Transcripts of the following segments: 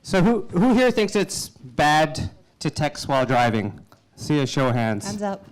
So who here thinks it's bad to text while driving? See a show of hands. Hands up.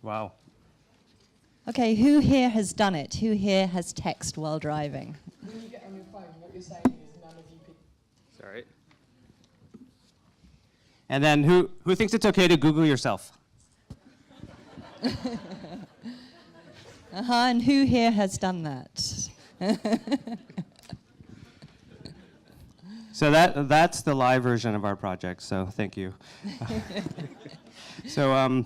Wow. Okay, who here has done it? Who here has text while driving? When you get on your phone, what you're saying is none of you could. Sorry. And then who thinks it's okay to Google yourself? And who here has done that? So that's the live version of our project, so thank you. So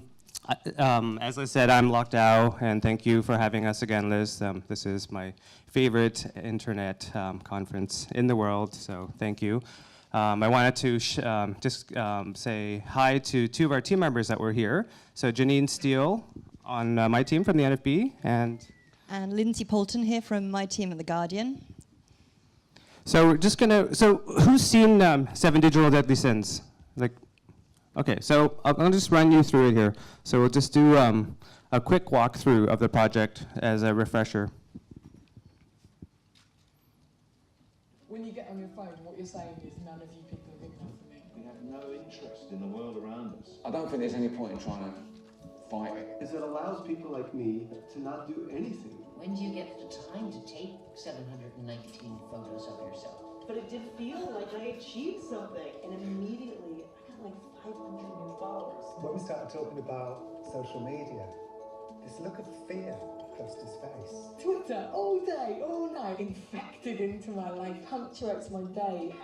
as I said, I'm Loc Dao, and thank you for having us again, Liz. This is my favorite internet conference in the world, so thank you. I wanted to just say hi to two of our team members that were here. So Janine Steele on my team from the NFB, and Lindsay Poulton here from my team at The Guardian. So we're just gonna, so who's seen 7 Digital Deadly Sins? Like, okay, so I'll just run you through it here. So we'll just do a quick walkthrough of the project as a refresher. When you get on your phone, what you're saying is none of you people are good enough for me. We have no interest in the world around us. I don't think there's any point in trying to fight it. Is it allows people like me to not do anything. When do you get the time to take 719 photos of yourself? But it did feel like I achieved something, and immediately I got like 500 new followers. When we started talking about social media, this look of fear crossed his face. Twitter, all day, all night, infected into my life, punctuates my day.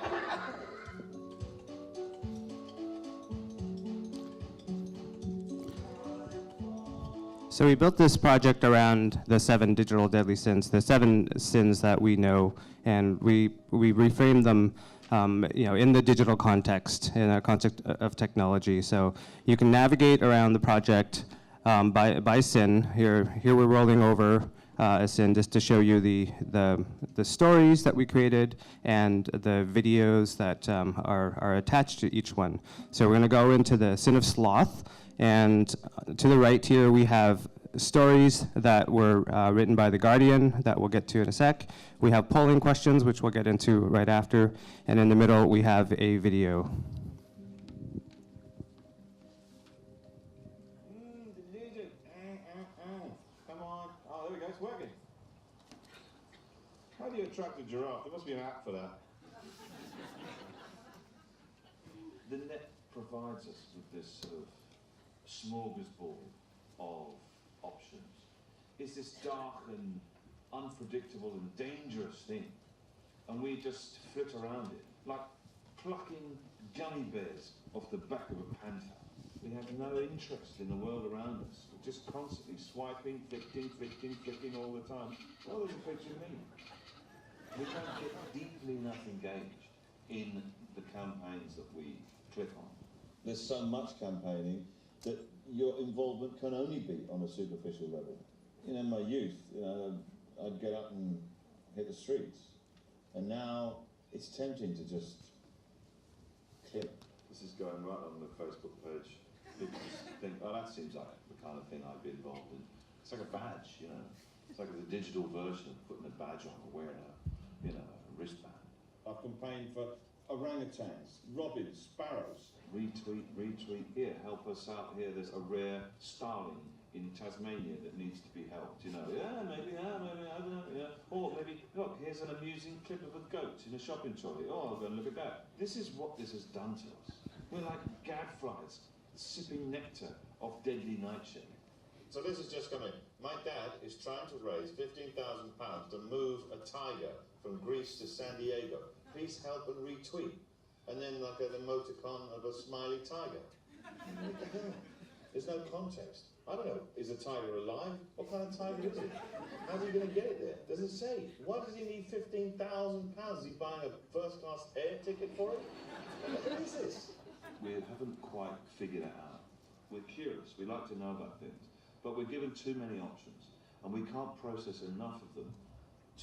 So we built this project around the 7 digital deadly sins, the 7 sins that we know, and we reframed them in the digital context, in a context of technology. So you can navigate around the project by sin. Here we're rolling over a sin just to show you the stories that we created and the videos that are attached to each one. So we're going to go into the sin of sloth. And to the right here, we have stories that were written by The Guardian that we'll get to in a sec. We have polling questions, which we'll get into right after. And in the middle, we have a video. Come on. Oh, there we go. It's working. How do you attract a giraffe? There must be an app for that. The net provides us with this sort of smorgasbord of options. It's this dark and unpredictable and dangerous thing, and we just flit around it like plucking gummy bears off the back of a panther. We have no interest in the world around us. We're just constantly swiping, flicking all the time. What does the picture mean? We don't get deeply enough engaged in the campaigns that we click on. There's so much campaigning that your involvement can only be on a superficial level. In my youth, I'd get up and hit the streets, and now it's tempting to just click. This is going right on the Facebook page. People just think, oh, that seems like the kind of thing I'd be involved in. It's like a badge, It's like the digital version of putting a badge on or wearing a wristband. I've campaigned for orangutans, robins, sparrows. Retweet, here, help us out here. There's a rare starling in Tasmania that needs to be helped, Yeah, maybe, I don't know, yeah. Or maybe, look, here's an amusing clip of a goat in a shopping trolley. Oh, I'll go and look at that. This is what this has done to us. We're like gadflies, sipping nectar of deadly nightshade. So this is just coming. My dad is trying to raise £15,000 to move a tiger from Greece to San Diego. Please help and retweet. And then like an emoticon of a smiley tiger. What the hell? There's no context. I don't know, is the tiger alive? What kind of tiger is it? How's he going to get it there? Doesn't say. Why does he need £15,000? Is he buying a first-class air ticket for it? What is this? We haven't quite figured it out. We're curious, we like to know about things, but we're given too many options, and we can't process enough of them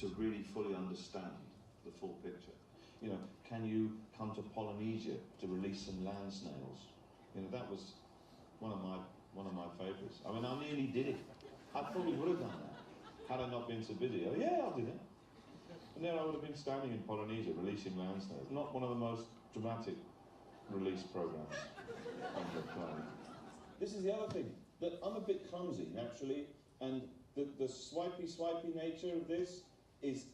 to really fully understand the full picture. Can you come to Polynesia to release some land snails? That was one of my favourites. I mean, I nearly did it. I probably would have done that had I not been so busy. Oh yeah, I'll do that. And then I would have been standing in Polynesia releasing land snails. Not one of the most dramatic release programs on the planet. This is the other thing, that I'm a bit clumsy naturally, and the swipey nature of this is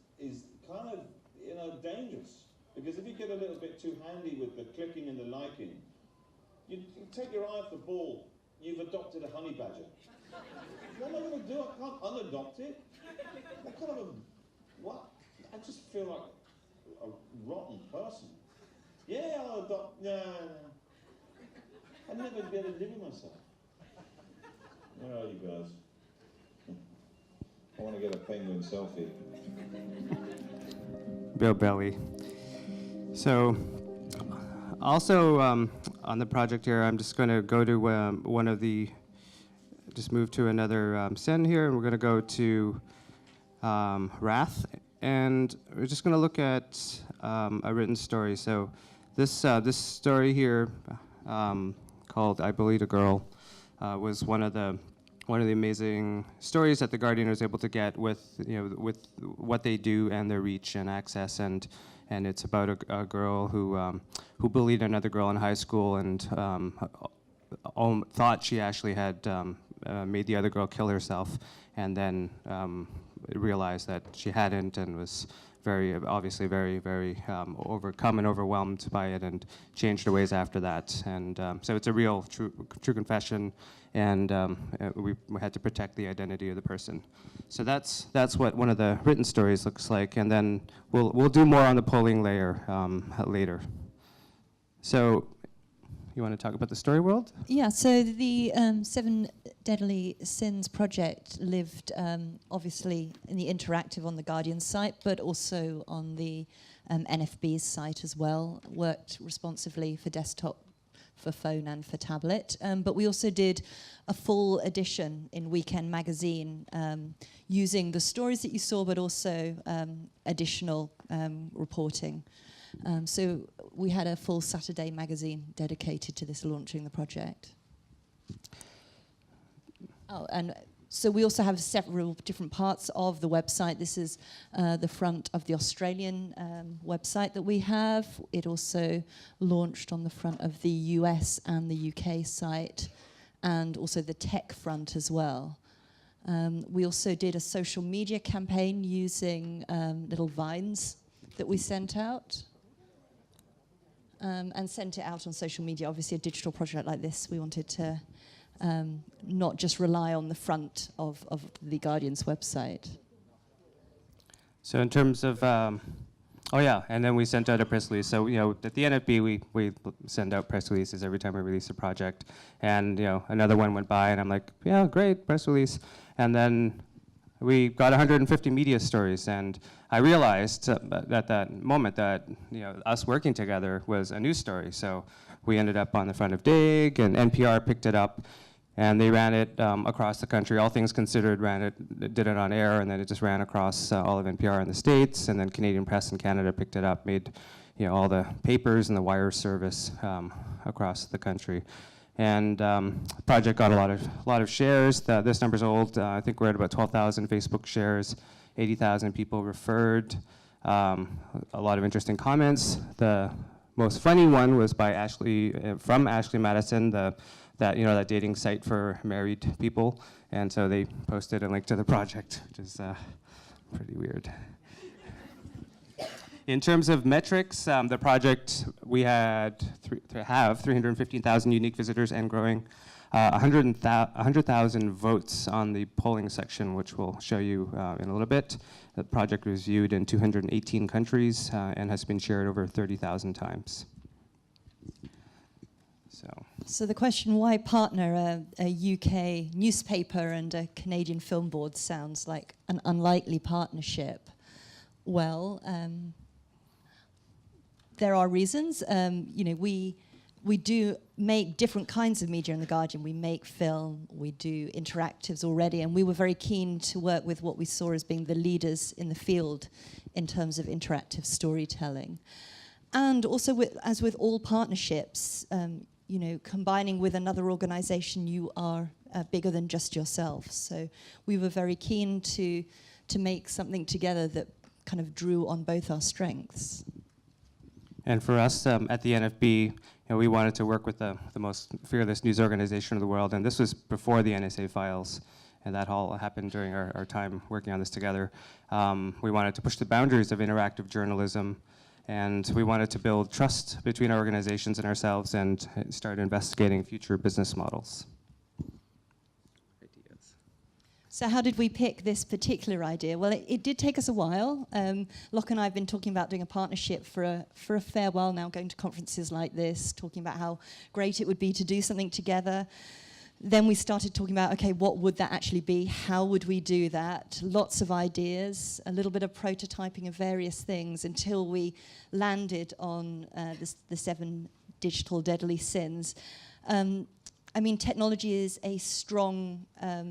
kind of, you know, dangerous. Because if you get a little bit too handy with the clicking and the liking, you take your eye off the ball, you've adopted a honey badger. What am I going to do? I can't unadopt it. What kind of a, what? I just feel like a rotten person. Yeah, I'll adopt, no. I'd never be able to live with myself. Where are you guys? I want to get a penguin selfie. Bill Belly. So, also on the project here, I'm just going to go to one of the, just move to another send here, and we're going to go to Wrath, and we're just going to look at a written story. So, this story here, called "I Bullied a Girl," was one of the amazing stories that the Guardian was able to get with, you know, with what they do and their reach and access, and it's about a girl who bullied another girl in high school and thought she actually had made the other girl kill herself, and then realized that she hadn't, and was obviously very overcome and overwhelmed by it, and changed her ways after that. And so it's a real true confession, and we had to protect the identity of the person. So that's what one of the written stories looks like, and then we'll do more on the polling layer later. So you want to talk about the story world? Yeah, so the Seven Deadly Sins project lived obviously in the interactive on the Guardian site, but also on the NFB's site as well. Worked responsively for desktop, for phone and for tablet. But we also did a full edition in Weekend Magazine using the stories that you saw, but also additional reporting. So we had a full Saturday magazine dedicated to this, launching the project. Oh, and so we also have several different parts of the website. This is the front of the Australian website that we have. It also launched on the front of the US and the UK site, and also the tech front as well. We also did a social media campaign using little vines that we sent out. And sent it out on social media. Obviously, a digital project like this, we wanted to not just rely on the front of the Guardian's website. So in terms of, oh yeah, and then we sent out a press release. So, you know, at the NFB, we send out press releases every time we release a project. And, you know, another one went by, and I'm like, yeah, great, press release. And then we got 150 media stories, and I realized at that moment that, you know, us working together was a news story. So we ended up on the front of Dig, and NPR picked it up, and they ran it across the country. All Things Considered did it on air, and then it just ran across all of NPR in the States, and then Canadian Press in Canada picked it up, made, you know, all the papers and the wire service across the country. And the project got a lot of shares. This number's old. I think we're at about 12,000 Facebook shares, 80,000 people referred. A lot of interesting comments. The most funny one was by Ashley, from Ashley Madison, that dating site for married people. And so they posted a link to the project, which is pretty weird. In terms of metrics, the project, we have 315,000 unique visitors and growing, 100,000 votes on the polling section, which we'll show you in a little bit. The project was viewed in 218 countries and has been shared over 30,000 times. So the question, why partner a UK newspaper and a Canadian film board, sounds like an unlikely partnership. Well, there are reasons. You know, we do make different kinds of media in The Guardian. We make film, we do interactives already, and we were very keen to work with what we saw as being the leaders in the field in terms of interactive storytelling. And also, as with all partnerships, you know, combining with another organization, you are bigger than just yourself. So we were very keen to make something together that kind of drew on both our strengths. And for us at the NFB, we wanted to work with the most fearless news organization in the world, and this was before the NSA files, and that all happened during our time working on this together. We wanted to push the boundaries of interactive journalism, and we wanted to build trust between our organizations and ourselves and start investigating future business models. So how did we pick this particular idea? Well, it did take us a while. Loc and I have been talking about doing a partnership for a fair while now, going to conferences like this, talking about how great it would be to do something together. Then we started talking about, okay, what would that actually be? How would we do that? Lots of ideas, a little bit of prototyping of various things until we landed on the 7 digital deadly sins. I mean, technology is a strong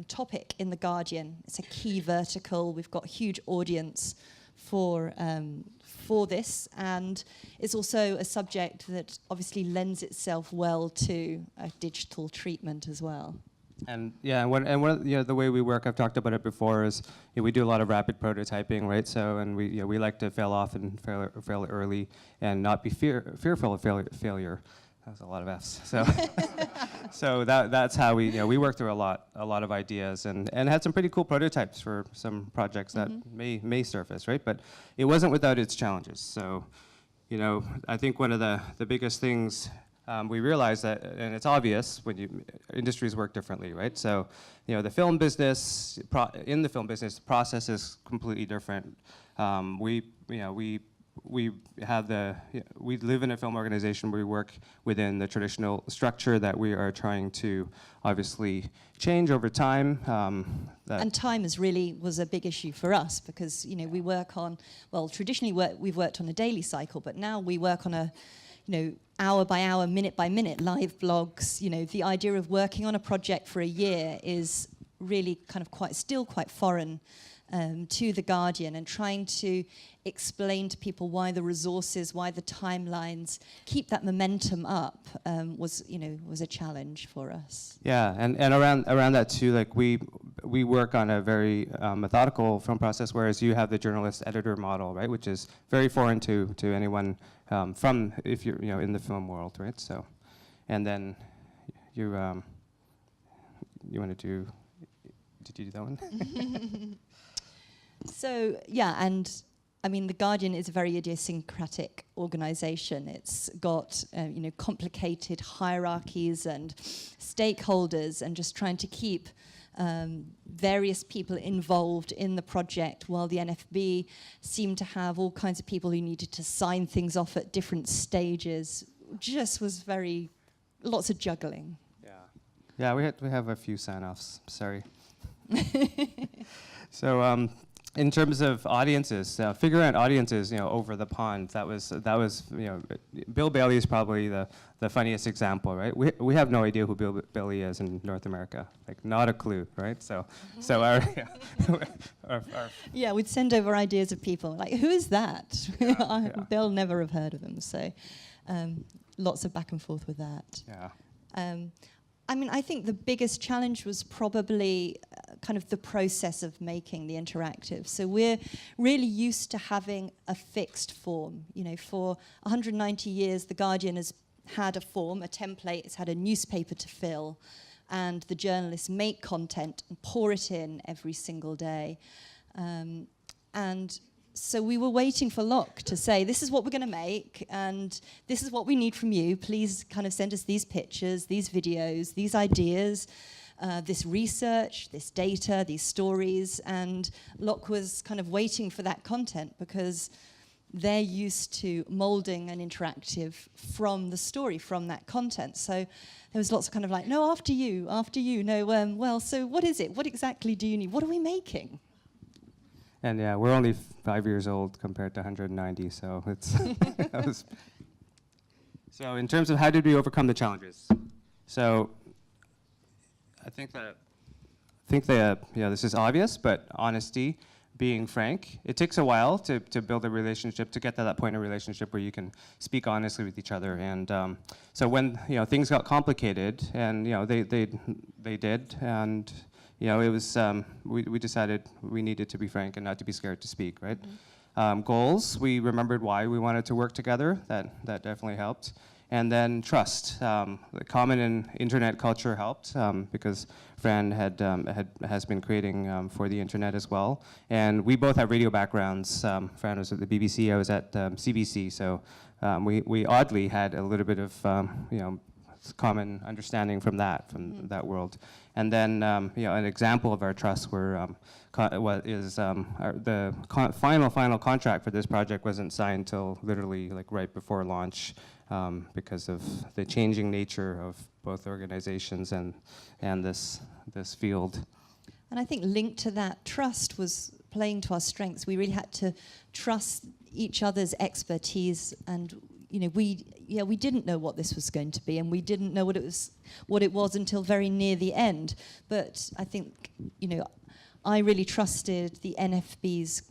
topic in The Guardian. It's a key vertical. We've got a huge audience for this, and it's also a subject that obviously lends itself well to a digital treatment as well. And yeah, one of the way we work, I've talked about it before, is we do a lot of rapid prototyping, right? So, and we like to fail often, fail early, and not be fearful of failure. That was a lot of F's. So, so that's how we worked through a lot of ideas and had some pretty cool prototypes for some projects that may surface, right? But it wasn't without its challenges. So, I think one of the biggest things we realized that, and it's obvious when industries work differently, right? So, the film business, in the film business, the process is completely different. We live in a film organization where we work within the traditional structure that we are trying to obviously change over time. And time was a big issue for us because we work on, well, traditionally we've worked on a daily cycle, but now we work on a hour by hour, minute by minute live blogs. The idea of working on a project for a year is really kind of still quite foreign to The Guardian, and trying to explain to people why the resources, why the timelines, keep that momentum up was a challenge for us. Yeah, and around that too, like we work on a very methodical film process, whereas you have the journalist-editor model, right, which is very foreign to anyone from if you're in the film world, right? So, and then you want to do? Did you do that one? So, yeah, and I mean, The Guardian is a very idiosyncratic organization. It's got, complicated hierarchies and stakeholders, and just trying to keep various people involved in the project, while the NFB seemed to have all kinds of people who needed to sign things off at different stages. Just was lots of juggling. Yeah, we have a few sign-offs, sorry. So, in terms of audiences, figuring out audiences, over the pond, that was, Bill Bailey is probably the funniest example, right? We have no idea who Bill Bailey is in North America, like not a clue, right? So our yeah, we'd send over ideas of people like, who is that? They'll never have heard of them. So, lots of back and forth with that. Yeah. I mean, I think the biggest challenge was probably kind of the process of making the interactive. So we're really used to having a fixed form. For 190 years, The Guardian has had a form, a template. It's had a newspaper to fill, and the journalists make content and pour it in every single day. And so we were waiting for Loc to say, this is what we're going to make, and this is what we need from you. Please kind of send us these pictures, these videos, these ideas, this research, this data, these stories. And Loc was kind of waiting for that content because they're used to molding an interactive from the story, from that content. So there was lots of kind of like, no, after you, no, well, so what is it? What exactly do you need? What are we making? And yeah, we're only 5 years old compared to 190, so it's So in terms of how did we overcome the challenges? So I think that this is obvious, but honesty, being frank, it takes a while to build a relationship, to get to that point in a relationship where you can speak honestly with each other. And so when things got complicated, and they did, and it was we decided we needed to be frank and not to be scared to speak, right? Goals, we remembered why we wanted to work together. That definitely helped. And then trust. The common in internet culture helped because Fran has been creating for the internet as well. And we both have radio backgrounds. Fran was at the BBC, I was at CBC, so we oddly had a little bit of common understanding from that world. And then an example of our trust were the final contract for this project wasn't signed till literally like right before launch. Because of the changing nature of both organizations and this field. And I think linked to that, trust was playing to our strengths. We really had to trust each other's expertise, and we didn't know what this was going to be, and we didn't know what it was until very near the end. But I think I really trusted the NFB's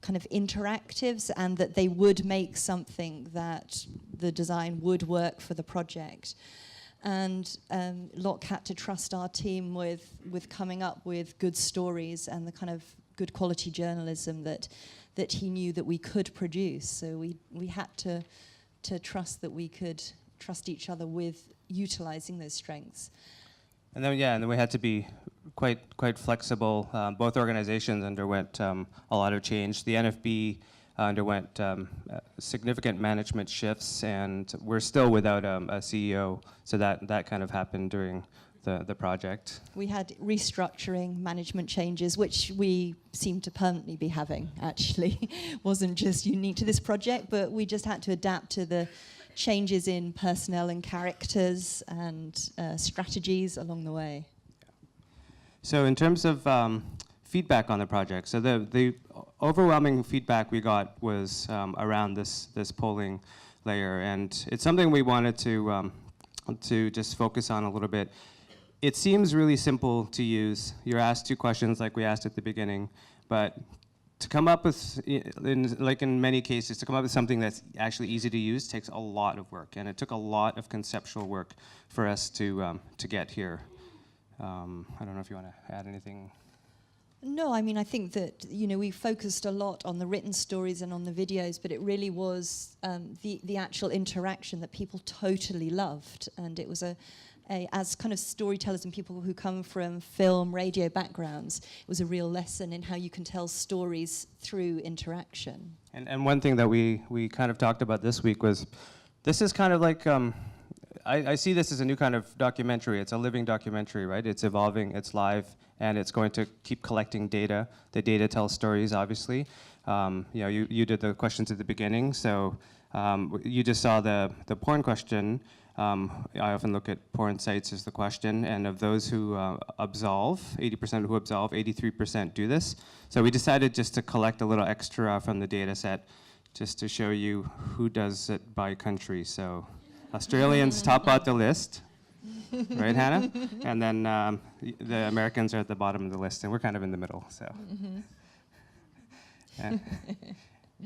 kind of interactives, and that they would make something that the design would work for the project. And Loc had to trust our team with coming up with good stories and the kind of good quality journalism that he knew that we could produce. So we had to trust that we could trust each other with utilizing those strengths. And then we had to be quite flexible. Both organizations underwent a lot of change. The NFB underwent significant management shifts, and we're still without a CEO. So that kind of happened during the project. We had restructuring, management changes, which we seem to permanently be having, actually. Wasn't just unique to this project, but we just had to adapt to the changes in personnel and characters and strategies along the way. So in terms of feedback on the project, so the overwhelming feedback we got was around this polling layer, and it's something we wanted to just focus on a little bit. It seems really simple to use. You're asked 2 questions like we asked at the beginning, but to come up with, like in many cases, to come up with something that's actually easy to use takes a lot of work, and it took a lot of conceptual work for us to get here. I don't know if you want to add anything. No, I mean, I think that, we focused a lot on the written stories and on the videos, but it really was the actual interaction that people totally loved. And it was as kind of storytellers and people who come from film, radio backgrounds, it was a real lesson in how you can tell stories through interaction. And one thing that we kind of talked about this week was, this is kind of like, I see this as a new kind of documentary. It's a living documentary, right? It's evolving, it's live, and it's going to keep collecting data. The data tells stories, obviously. You did the questions at the beginning, so you just saw the porn question. I often look at porn sites as the question, and of those who absolve, 80% who absolve, 83% do this. So we decided just to collect a little extra from the data set just to show you who does it by country. So Australians top out the list, right, Hannah? And then the Americans are at the bottom of the list, and we're kind of in the middle, so.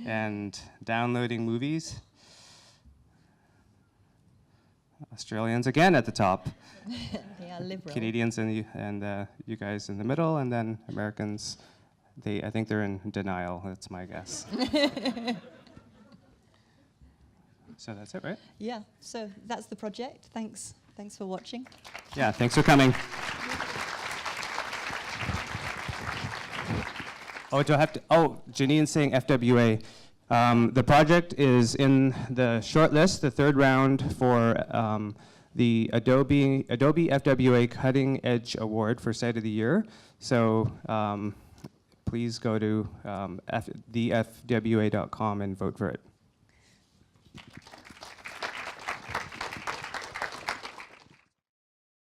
And downloading movies. Australians again at the top. They are liberal. Canadians and you guys in the middle, and then Americans, I think they're in denial, that's my guess. So that's it, right? Yeah, so that's the project. Thanks for watching. Yeah, thanks for coming. Oh, do I have to? Oh, Janine's saying FWA. The project is in the short list, the 3rd round for the Adobe FWA Cutting Edge Award for Site of the Year. So please go to thefwa.com and vote for it.